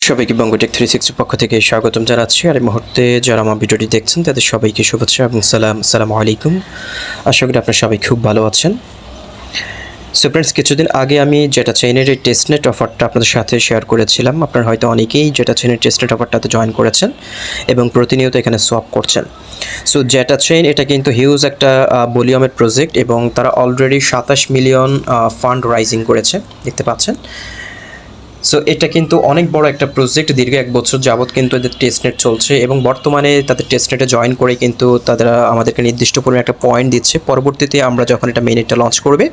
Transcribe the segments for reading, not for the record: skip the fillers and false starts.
সবাইকে বঙ্গটেক 360 পক্ষ থেকে স্বাগতম জানাচ্ছি। আর এই মুহূর্তে যারা আমার ভিডিওটি দেখছেন তাদের সবাইকে শুভেচ্ছা এবং আসসালামু আলাইকুম। আশা করি আপনারা সবাই খুব ভালো আছেন। সো ফ্রেন্ডস, কিছুদিন আগে আমি ZetaChain'ের এই টেস্টনেট অফারটা আপনাদের সাথে শেয়ার করেছিলাম। আপনারা হয়তো অনেকেই ZetaChain'ের টেস্টনেট অফারটাতে জয়েন করেছেন এবং প্রতিনিয়ত এখানে সোয়াপ করছেন। সো ZetaChain এটা কিন্তু হিউজ একটা ভলিউমের প্রজেক্ট এবং তারা অলরেডি 27 মিলিয়ন ফান্ড রাইজিং করেছে, দেখতে পাচ্ছেন। সো এটা কিন্তু অনেক বড় একটা প্রজেক্ট, দীর্ঘ 1 বছর যাবত কিন্তু এদের টেস্টনেট চলছে এবং বর্তমানে তাদের টেস্টনেটে জয়েন করে কিন্তু তারা আমাদেরকে নির্দিষ্ট পরিমাণে একটা পয়েন্ট দিচ্ছে। পরবর্তীতে আমরা যখন এটা মেইননেটটা লঞ্চ করবে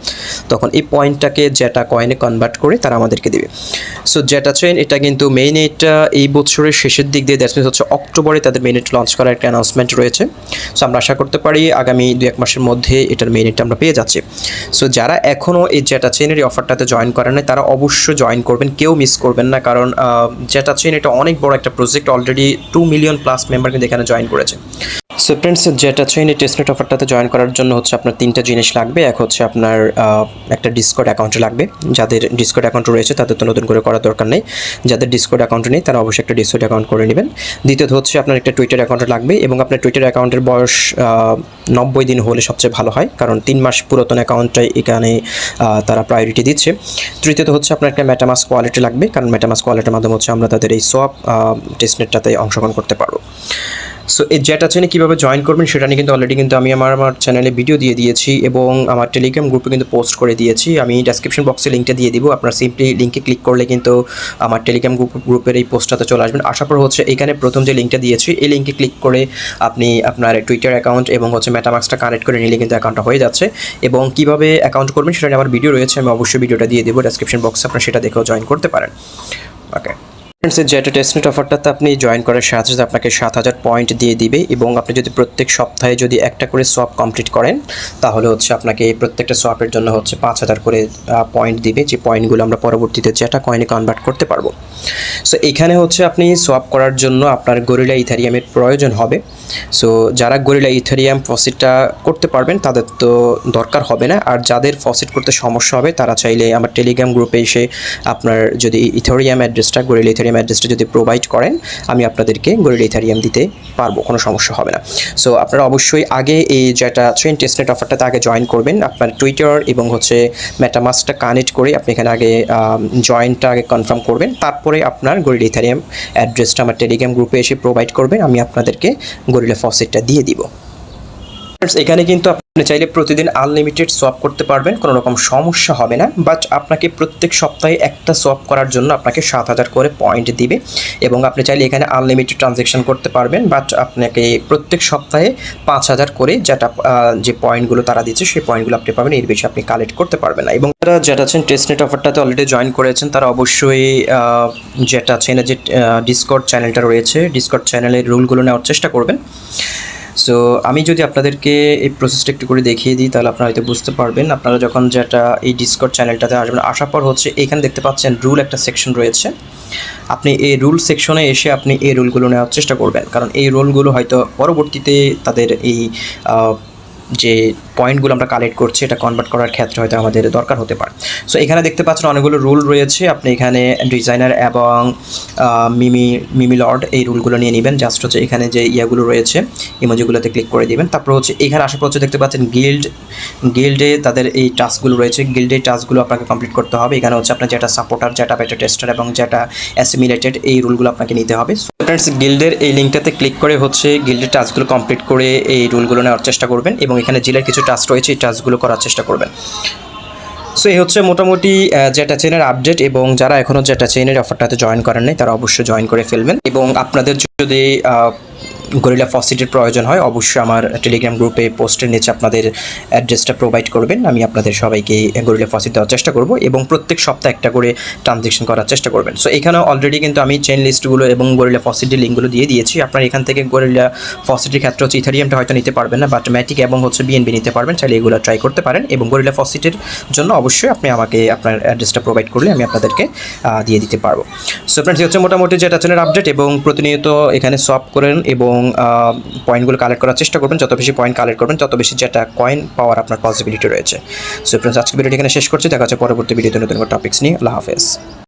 তখন এই পয়েন্টটাকে জেটা কয়েনে কনভার্ট করে তারা আমাদেরকে দেবে। সো ZetaChain এটা কিন্তু মেইননেটটা এই বছরের শেষের দিক দিয়ে, দ্যাটস মিনস হচ্ছে অক্টোবরে তাদের মেইননেট লঞ্চ করার একটা অ্যানাউন্সমেন্ট রয়েছে। সো আমরা আশা করতে পারি আগামী 2-1 মাসের মধ্যে এটার মেইননেটটা আমরা পেয়ে যাচ্ছি। সো যারা এখনও এই ZetaChain'ের এই অফারটাতে জয়েন করেন নাই তারা অবশ্যই জয়েন করবেন, কেউ মিস করবেন না। কারণ ZetaChain এটা অনেক বড় একটা project, already 2 million plus member কিন্তু এখানে জয়েন করেছে। সো ফ্রেন্ডস, ZetaChain এই টেস্টনেট অফারটাতে জয়েন করার জন্য হচ্ছে আপনার 3টা জিনিস লাগবে। এক হচ্ছে আপনার একটা ডিসকর্ড অ্যাকাউন্ট লাগবে। যাদের ডিসকর্ড অ্যাকাউন্ট রয়েছে তাদের তো নতুন করে করার দরকার নেই। যাদের ডিসকর্ড অ্যাকাউন্ট নেই তারা অবশ্যই একটা ডিসকর্ড অ্যাকাউন্ট করে নেবেন। দ্বিতীয়ত হচ্ছে আপনার একটা টুইটার অ্যাকাউন্ট লাগবে এবং আপনার টুইটার অ্যাকাউন্টের বয়স 90 দিন হলে সবচেয়ে ভালো হয়, কারণ 3 মাস পুরাতন অ্যাকাউন্টটাই এখানে তারা প্রায়োরিটি দিচ্ছে। তৃতীয়ত হচ্ছে আপনার একটা মেটামাস্ক ওয়ালেট লাগবে, কারণ মেটামাস্ক ওয়ালেটের মাধ্যমে হচ্ছে আমরা তাদের এই সোয়াপ টেস্টনেটটাতে অংশগ্রহণ করতে পারবো। সো এই ZetaChain'ে কীভাবে জয়েন করবেন সেটা নিয়ে কিন্তু অলরেডি কিন্তু আমি আমার চ্যানেলে ভিডিও দিয়ে দিয়েছি এবং আমার টেলিগ্রাম গ্রুপে কিন্তু পোস্ট করে দিয়েছি। আমি ডেসক্রিপশন বক্সে লিঙ্কটা দিয়ে দিব, আপনার সিম্পলি লিঙ্কে ক্লিক করলে কিন্তু আমার টেলিগ্রাম গ্রুপের এই পোস্টটাতে চলে আসবেন। আসার পর হচ্ছে এখানে প্রথম যে লিঙ্কটা দিয়েছি এই লিঙ্কে ক্লিক করে আপনি আপনার টুইটার অ্যাকাউন্ট এবং হচ্ছে মেটামাস্কটা কানেক্ট করে নিলে কিন্তু অ্যাকাউন্টটা হয়ে যাচ্ছে। এবং কীভাবে অ্যাকাউন্ট করবেন সেটা নিয়ে আমার ভিডিও রয়েছে, আমি অবশ্যই ভিডিওটা দিয়ে দেবো ডেসক্রিপশন বক্সে, আপনারা সেটা দেখেও জয়েন করতে পারেন। ওকে ফ্রেন্ডস, Zeta টেস্টনেট অফারটাতে আপনি জয়েন করার সাথে সাথে আপনাকে 7000 পয়েন্ট দিয়ে দিবে এবং আপনি যদি প্রত্যেক সপ্তাহে যদি একটা করে সোয়াপ কমপ্লিট করেন তাহলে হচ্ছে আপনাকে প্রত্যেকটা সোয়াপের জন্য হচ্ছে 5000 করে পয়েন্ট দিবে, যে পয়েন্টগুলো আমরা পরবর্তীতে জেটা কয়েনে কনভার্ট করতে পারবো। সো এখানে হচ্ছে আপনি সোয়াপ করার জন্য আপনার গরিলা ইথারিয়ামের প্রয়োজন হবে। সো যারা গরিলা ইথারিয়াম ফসিটটা করতে পারবেন তাদের তো দরকার হবে না, আর যাদের ফসিট করতে সমস্যা হবে তারা চাইলে আমার টেলিগ্রাম গ্রুপে এসে আপনার যদি ইথারিয়াম অ্যাড্রেসটা গরিলা ইথারিয়াম অ্যাড্রেসটা যদি প্রোভাইড করেন আমি আপনাদেরকে গরিলা ইথারিয়াম দিতে পারবো, কোনো সমস্যা হবে না। সো আপনারা অবশ্যই আগে এই ZetaChain টেস্টনেট অফারটাতে আগে জয়েন করবেন। আপনার টুইটার এবং হচ্ছে মেটামাস্কটা কানেক্ট করে আপনি এখানে আগে জয়েনটা আগে কনফার্ম করবেন, তারপরে আপনার গরিলা ইথারিয়াম অ্যাড্রেসটা আমার টেলিগ্রাম গ্রুপে এসে প্রোভাইড করবেন, আমি আপনাদেরকে গরিলা ফসিটটা দিয়ে দিব। এখানে কিন্তু আপনি চাইলে প্রতিদিন আনলিমিটেড সোয়াপ করতে পারবেন, কোনো রকম সমস্যা হবে না। বাট আপনাকে প্রত্যেক সপ্তাহে একটা সোয়াপ করার জন্য আপনাকে 7000 করে পয়েন্ট দিবে এবং আপনি চাইলে এখানে আনলিমিটেড ট্রানজ্যাকশন করতে পারবেন। বাট আপনাকে প্রত্যেক সপ্তাহে 5000 করে যে পয়েন্টগুলো তারা দিচ্ছে সেই পয়েন্টগুলো আপনি পাবেন, এর বেশি আপনি কালেক্ট করতে পারবেন না। এবং যারা ZetaChain টেস্টনেট অফারটাতে অলরেডি জয়েন করেছেন তারা অবশ্যই ZetaChain'ের যে ডিসকর্ড চ্যানেলটা রয়েছে ডিসকর্ড চ্যানেলের রুলগুলো নেওয়ার চেষ্টা করবেন। সো আমি যদি আপনাদেরকে এই প্রসেসটা একটু করে দেখিয়ে দিই তাহলে আপনারা হয়তো বুঝতে পারবেন। আপনারা যখন যেটা এই ডিসকর্ড চ্যানেলটাতে আসবেন, আসার পর হচ্ছে এখানে দেখতে পাচ্ছেন রুল একটা সেকশন রয়েছে। আপনি এই রুল সেকশনে এসে আপনি এই রুলগুলো নেওয়ার চেষ্টা করবেন, কারণ এই রুলগুলো হয়তো পরবর্তীতে তাদের এই যে পয়েন্টগুলো আমরা কালেক্ট করছি এটা কনভার্ট করার ক্ষেত্রে হয়তো আমাদের দরকার হতে পারে। সো এখানে দেখতে পাচ্ছেন অনেকগুলো রুল রয়েছে, আপনি এখানে ডিজাইনার এবং মিমি লর্ড এই রুলগুলো নিয়ে নেবেন। জাস্ট হচ্ছে এখানে যে ইয়াগুলো রয়েছে ইমোজিগুলোতে ক্লিক করে দিবেন। তারপর হচ্ছে এখানে আসার পর হচ্ছে দেখতে পাচ্ছেন গিল্ডে তাদের এই টাস্কগুলো রয়েছে, গিল্ডের টাস্কগুলো আপনাকে কমপ্লিট করতে হবে। এখানে হচ্ছে আপনার যেটা সাপোর্টার, যেটা বেটা টেস্টার এবং যেটা অ্যাসিমিলেটেড এই রুলগুলো আপনাকে নিতে হবে। ফ্রেন্ডস, গিল্ডের এই লিঙ্কটাতে ক্লিক করে হচ্ছে গিল্ডের টাস্কগুলো কমপ্লিট করে এই রুলগুলো নেওয়ার চেষ্টা করবেন এবং এখানে জেলের কিছু টাস্ক রয়েছে এই টাস্কগুলো করার চেষ্টা করবেন। সো এই হচ্ছে মোটামুটি ZetaChain'ের আপডেট এবং যারা এখনও ZetaChain'ের অফারটাতে জয়েন করেন নাই তারা অবশ্যই জয়েন করে ফেলবেন। এবং আপনাদের যদি গরিলা ফসিটের প্রয়োজন হয় অবশ্যই আমার টেলিগ্রাম গ্রুপে পোস্টের নিচে আপনাদের অ্যাড্রেসটা প্রোভাইড করবেন, আমি আপনাদের সবাইকে গরিলা ফসিট দেওয়ার চেষ্টা করব এবং প্রত্যেক সপ্তাহে একটা করে ট্রানজ্যাকশন করার চেষ্টা করবেন। সো এখানেও অলরেডি কিন্তু আমি চেইন লিস্টগুলো এবং গরিলা ফসিটের লিঙ্কগুলো দিয়ে দিয়েছি। আপনার এখান থেকে গরিলা ফসিটের ক্ষেত্রে হচ্ছে ইথারিয়ামটা হয়তো নিতে পারবেন না, বাট ম্যাটিক এবং হচ্ছে বিএনবি নিতে পারবেন, চাইলে এগুলো ট্রাই করতে পারেন। এবং গরিলা ফসিটের জন্য অবশ্যই আপনি আমাকে আপনার অ্যাড্রেসটা প্রোভাইড করলে আমি আপনাদেরকে দিয়ে দিতে পারবো। সো ফ্রেন্ডস, হচ্ছে মোটামুটি ZetaChain'ের আপডেট এবং প্রতিনিয়ত এখানে সোয়াপ করেন এবং পয়েন্টগুলো কালেক্ট করার চেষ্টা করবেন। যত বেশি পয়েন্ট কালেক্ট করবেন তত বেশি যেটা কয়েন পাওয়ার আপনার পসিবিলিটি রয়েছে। সো ফ্রেন্ডস, আজকে ভিডিওটি এখানে শেষ করছি, দেখা হচ্ছে পরবর্তী ভিডিওতে নতুন টপিকস নিয়ে। আল্লাহ হাফেজ।